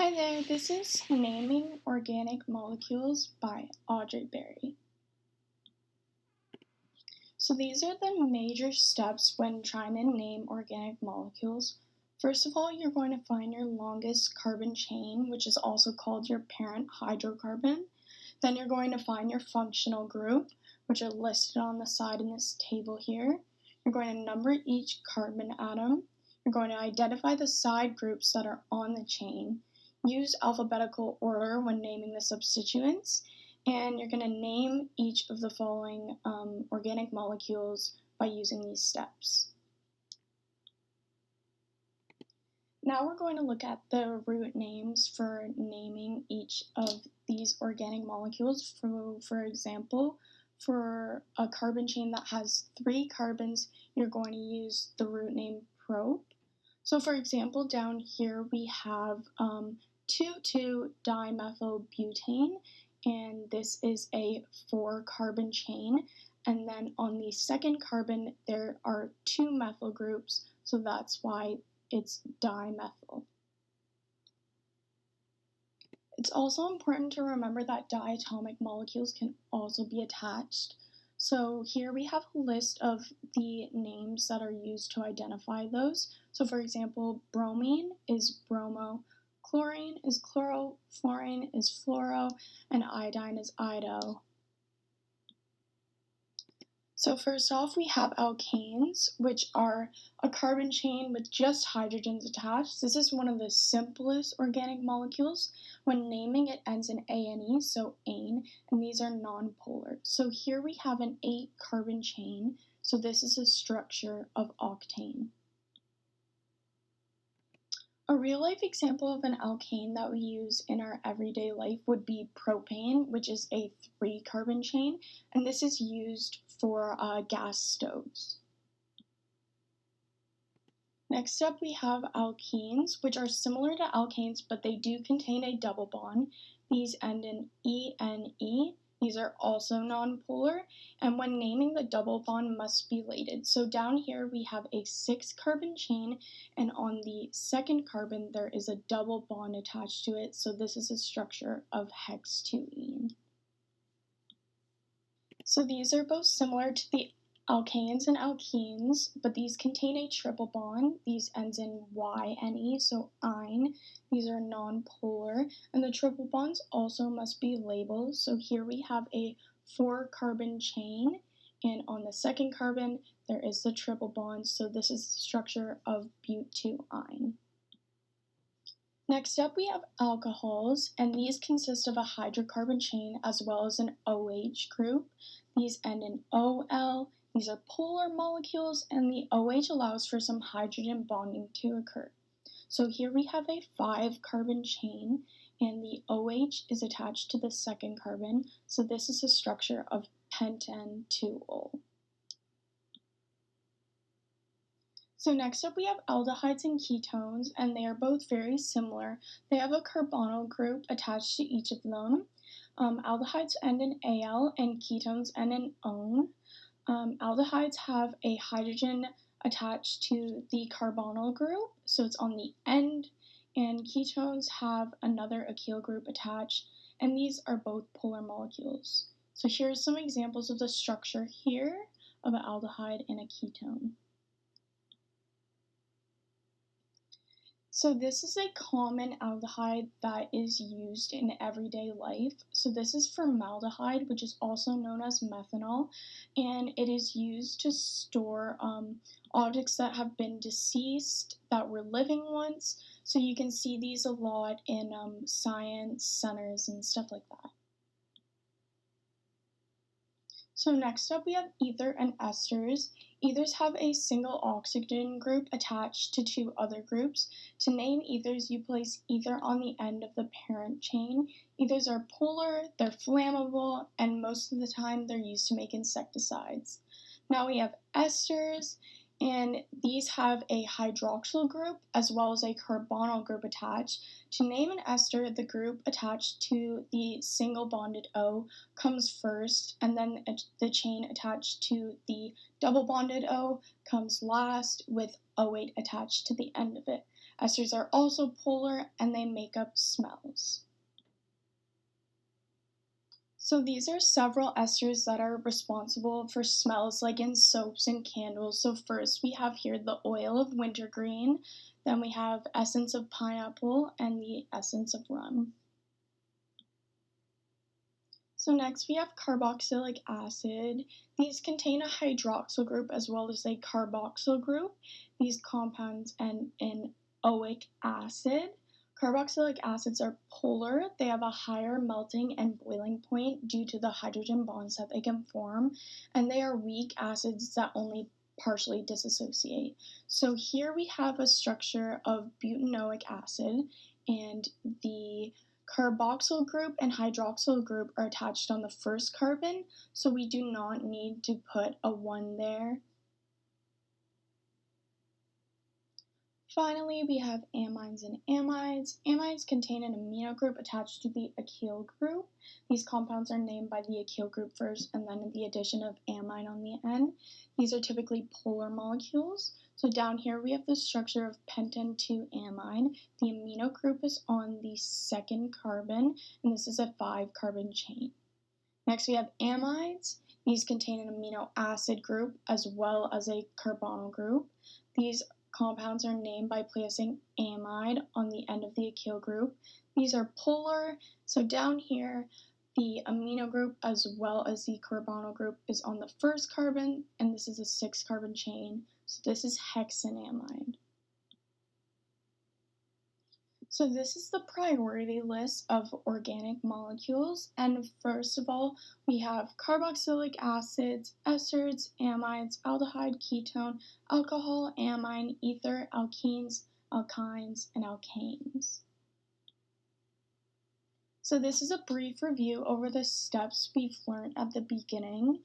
Hi there, this is Naming Organic Molecules by Audrey Berry. So these are the major steps when trying to name organic molecules. First of all, you're going to find your longest carbon chain, which is also called your parent hydrocarbon. Then you're going to find your functional group, which are listed on the side in this table here. You're going to number each carbon atom. You're going to identify the side groups that are on the chain. Use alphabetical order when naming the substituents, and you're going to name each of the following organic molecules by using these steps. Now we're going to look at the root names for naming each of these organic molecules. For example, for a carbon chain that has 3 carbons, you're going to use the root name prop. So for example, down here we have 2,2-dimethylbutane, and this is a 4-carbon chain. And then on the second carbon, there are 2 methyl groups, so that's why it's dimethyl. It's also important to remember that diatomic molecules can also be attached. So here we have a list of the names that are used to identify those. So for example, bromine is bromo, chlorine is chloro, fluorine is fluoro, and iodine is ido. So first off, we have alkanes, which are a carbon chain with just hydrogens attached. This is one of the simplest organic molecules. When naming, it ends in ane, so ane, and these are nonpolar. So here we have an 8-carbon chain, so this is a structure of octane. A real-life example of an alkane that we use in our everyday life would be propane, which is a 3-carbon chain, and this is used for gas stoves. Next up, we have alkenes, which are similar to alkanes, but they do contain a double bond. These end in ene. These are also nonpolar, and when naming, the double bond must be related. So down here we have a 6-carbon chain, and on the second carbon there is a double bond attached to it, so this is a structure of hex-2-ene. So these are both similar to the alkanes and alkenes, but these contain a triple bond. These ends in yne, so ine. These are nonpolar, and the triple bonds also must be labeled. So here we have a 4-carbon chain, and on the second carbon there is the triple bond, so this is the structure of but2-ine. Next up, we have alcohols, and these consist of a hydrocarbon chain as well as an OH group. These end in OL. These are polar molecules, and the OH allows for some hydrogen bonding to occur. So here we have a 5-carbon chain, and the OH is attached to the second carbon, so this is a structure of penten-2-ol. So next up we have aldehydes and ketones, and they are both very similar. They have a carbonyl group attached to each of them. Aldehydes end in al and ketones end in -one. Aldehydes have a hydrogen attached to the carbonyl group, so it's on the end, and ketones have another alkyl group attached, and these are both polar molecules. So here's some examples of the structure here of an aldehyde and a ketone. So this is a common aldehyde that is used in everyday life. So this is formaldehyde, which is also known as methanol, and it is used to store objects that have been deceased that were living once. So you can see these a lot in science centers and stuff like that. So next up we have ether and esters. Ethers have a single oxygen group attached to 2 other groups. To name ethers, you place ether on the end of the parent chain. Ethers are polar, they're flammable, and most of the time they're used to make insecticides. Now we have esters, and these have a hydroxyl group as well as a carbonyl group attached. To name an ester, the group attached to the single bonded O comes first, and then the chain attached to the double bonded O comes last, with O8 attached to the end of it. Esters are also polar and they make up smells. So these are several esters that are responsible for smells like in soaps and candles. So first we have here the oil of wintergreen, then we have essence of pineapple and the essence of rum. So next we have carboxylic acid. These contain a hydroxyl group as well as a carboxyl group. These compounds end in oic acid. Carboxylic acids are polar. They have a higher melting and boiling point due to the hydrogen bonds that they can form, and they are weak acids that only partially dissociate. So here we have a structure of butanoic acid, and the carboxyl group and hydroxyl group are attached on the first carbon, so we do not need to put a 1 there. Finally, we have amines and amides. Amides contain an amino group attached to the alkyl group. These compounds are named by the alkyl group first and then the addition of amine on the end. These are typically polar molecules. So down here we have the structure of pentan 2-amine. The amino group is on the second carbon, and this is a 5-carbon chain. Next we have amides. These contain an amino acid group as well as a carbonyl group. These compounds are named by placing amide on the end of the alkyl group. These are polar, so down here the amino group as well as the carbonyl group is on the first carbon, and this is a 6-carbon chain, so this is hexenamide. So this is the priority list of organic molecules, and first of all we have carboxylic acids, esters, amides, aldehyde, ketone, alcohol, amine, ether, alkenes, alkynes, and alkanes. So this is a brief review over the steps we've learned at the beginning,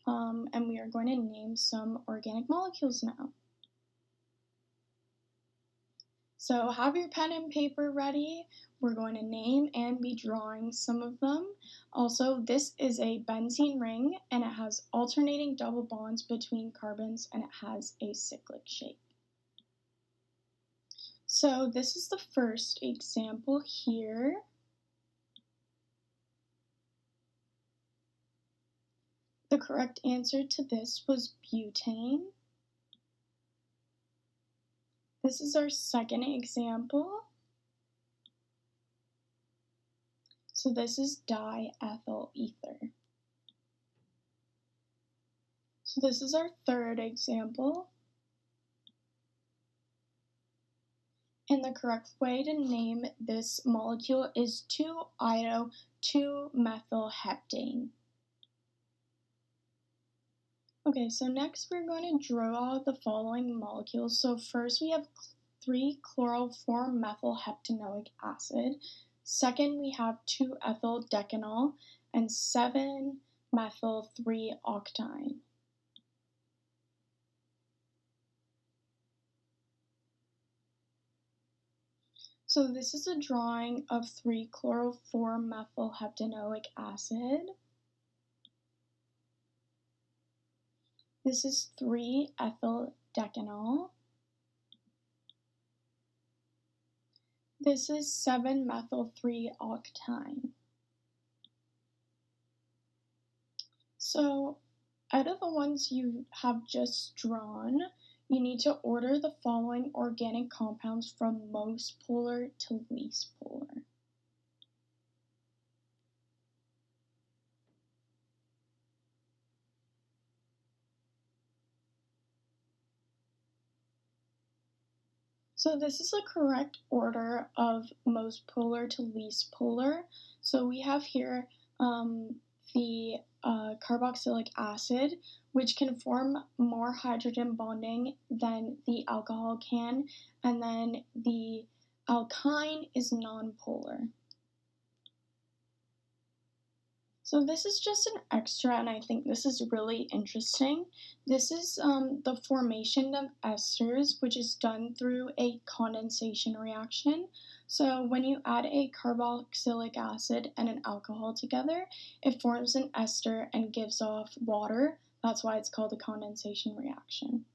and we are going to name some organic molecules now. So have your pen and paper ready. We're going to name and be drawing some of them. Also, this is a benzene ring, and it has alternating double bonds between carbons, and it has a cyclic shape. So this is the first example here. The correct answer to this was butane. This is our second example. So this is diethyl ether. So this is our third example. And the correct way to name this molecule is 2-iodo-2-methylheptane. Okay, so next we're going to draw the following molecules. So first we have 3-chloro-4-methylheptanoic acid. Second we have 2-ethyl-decanol and 7-methyl-3-octine. So this is a drawing of 3-chloro-4-methylheptanoic acid. This is 3-ethyl-decanol. This is 7-methyl-3-octine. So out of the ones you have just drawn, you need to order the following organic compounds from most polar to least polar. So this is the correct order of most polar to least polar. So we have here the carboxylic acid, which can form more hydrogen bonding than the alcohol can, and then the alkyne is nonpolar. So this is just an extra, and I think this is really interesting. This is the formation of esters, which is done through a condensation reaction. So when you add a carboxylic acid and an alcohol together, it forms an ester and gives off water. That's why it's called a condensation reaction.